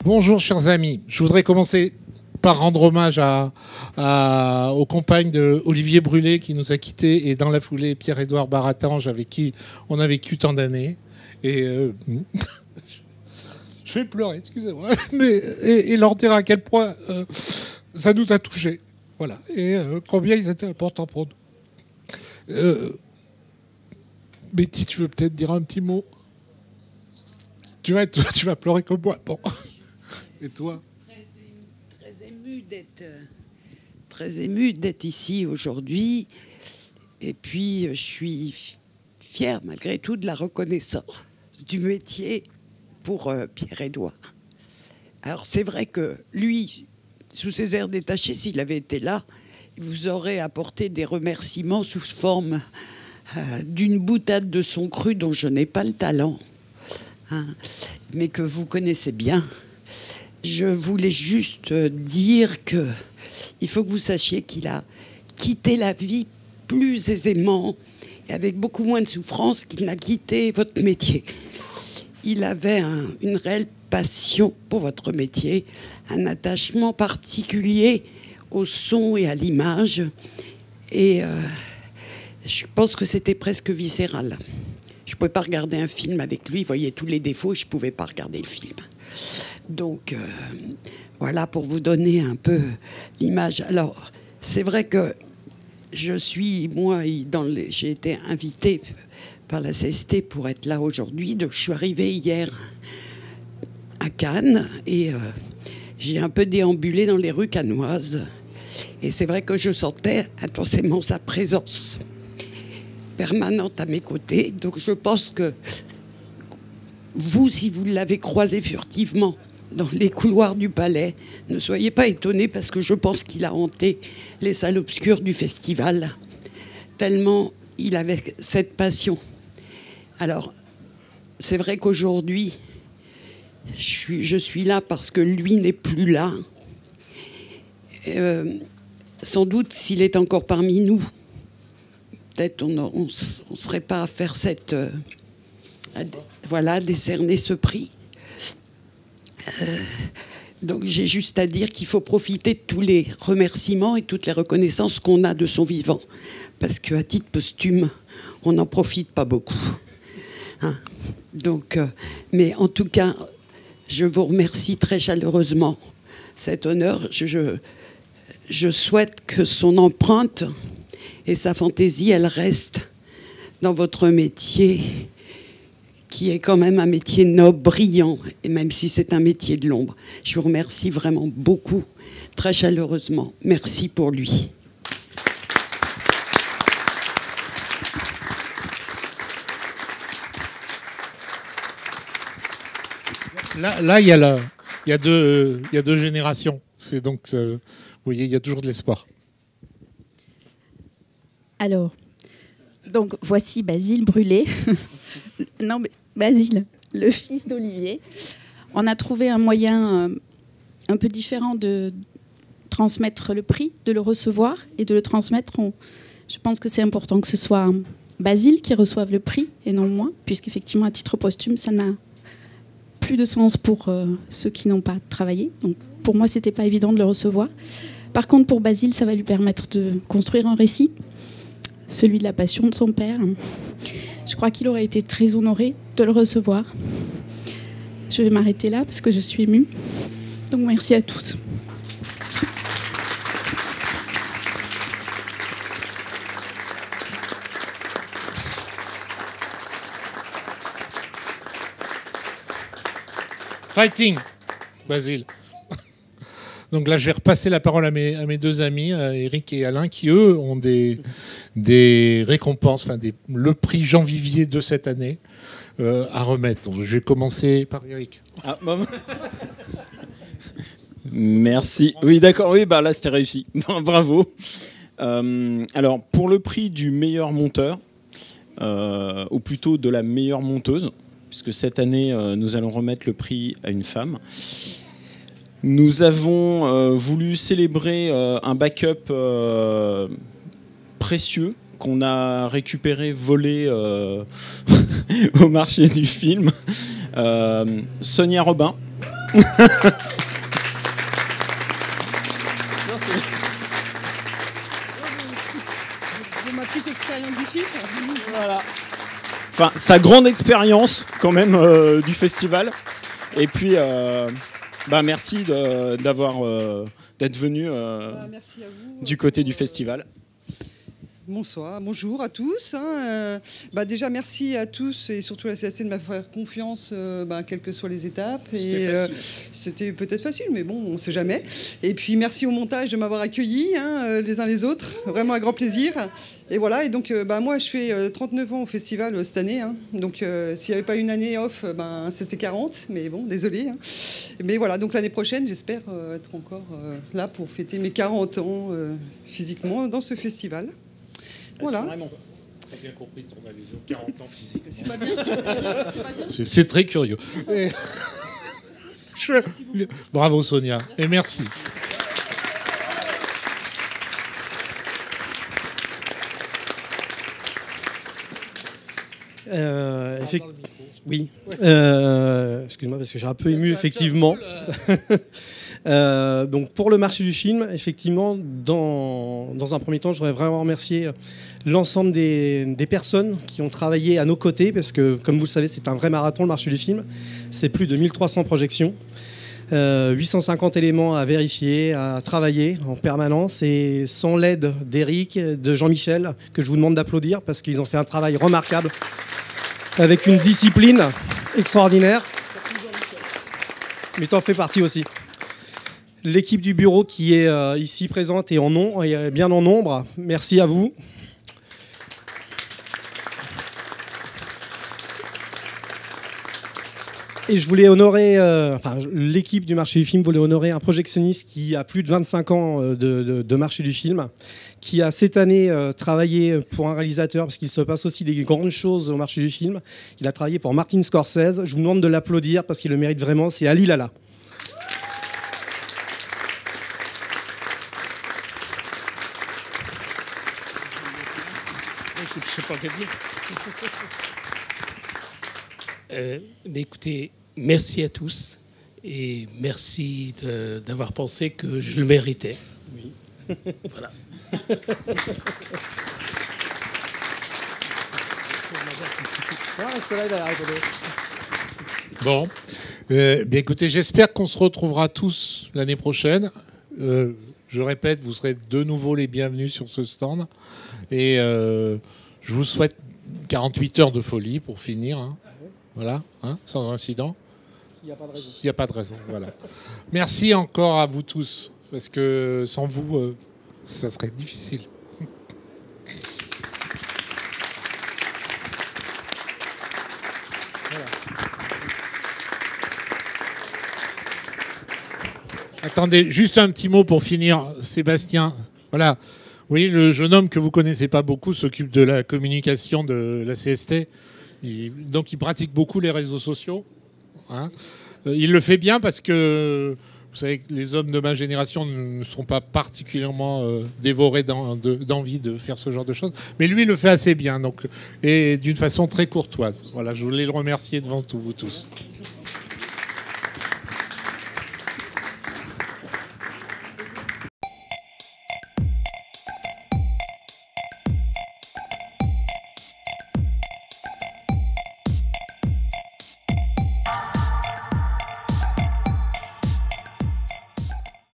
Bonjour chers amis, je voudrais commencer par rendre hommage aux compagnes de Olivier Brûlé qui nous a quittés et dans la foulée Pierre-Édouard Baratange avec qui on a vécu tant d'années. Et je vais pleurer, excusez-moi, et leur dire à quel point ça nous a touchés. Voilà, et combien ils étaient importants pour nous. Betty, tu veux peut-être dire un petit mot? Tu vas pleurer comme moi. Bon. Et toi? Très émue d'être ici aujourd'hui. Et puis, je suis fière, malgré tout, de la reconnaissance du métier pour Pierre-Édouard. Alors, c'est vrai que lui, sous ses airs détachés, s'il avait été là, il vous aurait apporté des remerciements sous forme d'une boutade de son cru dont je n'ai pas le talent, hein, mais que vous connaissez bien. Je voulais juste dire que il faut que vous sachiez qu'il a quitté la vie plus aisément et avec beaucoup moins de souffrance qu'il n'a quitté votre métier. Il avait une réelle passion pour votre métier, un attachement particulier au son et à l'image. Et je pense que c'était presque viscéral. Je ne pouvais pas regarder un film avec lui, il voyait tous les défauts, je ne pouvais pas regarder le film. Donc, voilà, pour vous donner un peu l'image. Alors, c'est vrai que j'ai été invitée par la CST pour être là aujourd'hui. Donc, je suis arrivée hier à Cannes et j'ai un peu déambulé dans les rues cannoises. Et c'est vrai que je sentais intensément sa présence permanente à mes côtés. Donc, je pense que vous, si vous l'avez croisé furtivement dans les couloirs du palais, ne soyez pas étonnés parce que je pense qu'il a hanté les salles obscures du festival, tellement il avait cette passion. Alors, c'est vrai qu'aujourd'hui, je suis là parce que lui n'est plus là. Sans doute, s'il est encore parmi nous, peut-être on ne serait pas à faire décerner ce prix. Donc j'ai juste à dire qu'il faut profiter de tous les remerciements et toutes les reconnaissances qu'on a de son vivant. Parce qu'à titre posthume, on n'en profite pas beaucoup. Hein. Donc, mais en tout cas, je vous remercie très chaleureusement cet honneur. Je souhaite que son empreinte et sa fantaisie, elle reste dans votre métier, qui est quand même un métier noble, brillant, et même si c'est un métier de l'ombre. Je vous remercie vraiment beaucoup, très chaleureusement. Merci pour lui. Là, il y a deux générations. C'est donc, vous voyez, il y a toujours de l'espoir. Alors, donc voici Basile Brûlé. Non, mais Basile, le fils d'Olivier. On a trouvé un moyen un peu différent de transmettre le prix, de le recevoir et de le transmettre. Je pense que c'est important que ce soit Basile qui reçoive le prix et non moi, puisqu'effectivement, à titre posthume, ça n'a plus de sens pour ceux qui n'ont pas travaillé. Donc, pour moi, c'était pas évident de le recevoir. Par contre, pour Basile, ça va lui permettre de construire un récit, celui de la passion de son père. Je crois qu'il aurait été très honoré de le recevoir. Je vais m'arrêter là parce que je suis émue. Donc merci à tous. Fighting, Basile. Donc là, je vais repasser la parole à mes deux amis, Eric et Alain, qui, eux, ont des récompenses, le prix Jean Vivier de cette année à remettre. Donc, je vais commencer par Eric. Ah, maman. Merci. Oui, d'accord. Oui, là, c'était réussi. Bravo. Alors, pour le prix du meilleur monteur, ou plutôt de la meilleure monteuse, puisque cette année, nous allons remettre le prix à une femme, nous avons voulu célébrer un backup précieux qu'on a récupéré, volé au marché du film. Sonia Robin, De ma petite expérience du film. Voilà. Enfin, sa grande expérience quand même du festival. Et puis, merci d'être venu Merci à vous, du côté du festival. Bonsoir, bonjour à tous. Déjà, merci à tous et surtout à la CAC de m'avoir confiance, quelles que soient les étapes. C'était peut-être facile, mais bon, on ne sait jamais. Et puis, merci au montage de m'avoir accueillis les uns les autres. Vraiment un grand plaisir. Et voilà, et donc moi, je fais 39 ans au festival cette année. Donc, s'il n'y avait pas une année off, c'était 40. Mais bon, désolé. Mais voilà, donc l'année prochaine, j'espère être encore là pour fêter mes 40 ans physiquement dans ce festival. Voilà. J'ai bien compris ton allusion, 40 ans physique. C'est pas bien. C'est très curieux. Bravo Sonia, et merci. Oui. Excuse-moi parce que j'ai un peu ému effectivement. Donc pour le marché du film, effectivement, dans un premier temps, je voudrais vraiment remercier l'ensemble des personnes qui ont travaillé à nos côtés, parce que, comme vous le savez, c'est un vrai marathon, le marché du film. C'est plus de 1300 projections, 850 éléments à vérifier, à travailler en permanence, et sans l'aide d'Éric, de Jean-Michel, que je vous demande d'applaudir, parce qu'ils ont fait un travail remarquable, avec une discipline extraordinaire. Mais t'en fais partie aussi. L'équipe du bureau qui est ici présente et bien en nombre, merci à vous. Et je voulais honorer, l'équipe du marché du film voulait honorer un projectionniste qui a plus de 25 ans de marché du film, qui a cette année travaillé pour un réalisateur, parce qu'il se passe aussi des grandes choses au marché du film. Il a travaillé pour Martin Scorsese. Je vous demande de l'applaudir parce qu'il le mérite vraiment, c'est Ali Lala. Écoute, je sais pas quoi dire. Écoutez, merci à tous et merci d'avoir pensé que je le méritais. Oui. Voilà. Bon, bien écoutez, j'espère qu'on se retrouvera tous l'année prochaine. Je répète, vous serez de nouveau les bienvenus sur ce stand. Et je vous souhaite 48 heures de folie pour finir. Voilà, sans incident. Il n'y a pas de raison. Il n'y a pas de raison, voilà. Merci encore à vous tous, parce que sans vous, ça serait difficile. Voilà. Attendez, juste un petit mot pour finir. Sébastien, voilà. Oui, le jeune homme que vous connaissez pas beaucoup s'occupe de la communication de la CST. Donc il pratique beaucoup les réseaux sociaux. Il le fait bien parce que vous savez que les hommes de ma génération ne sont pas particulièrement dévorés d'envie de faire ce genre de choses. Mais lui, il le fait assez bien, et d'une façon très courtoise. Voilà, je voulais le remercier devant vous tous.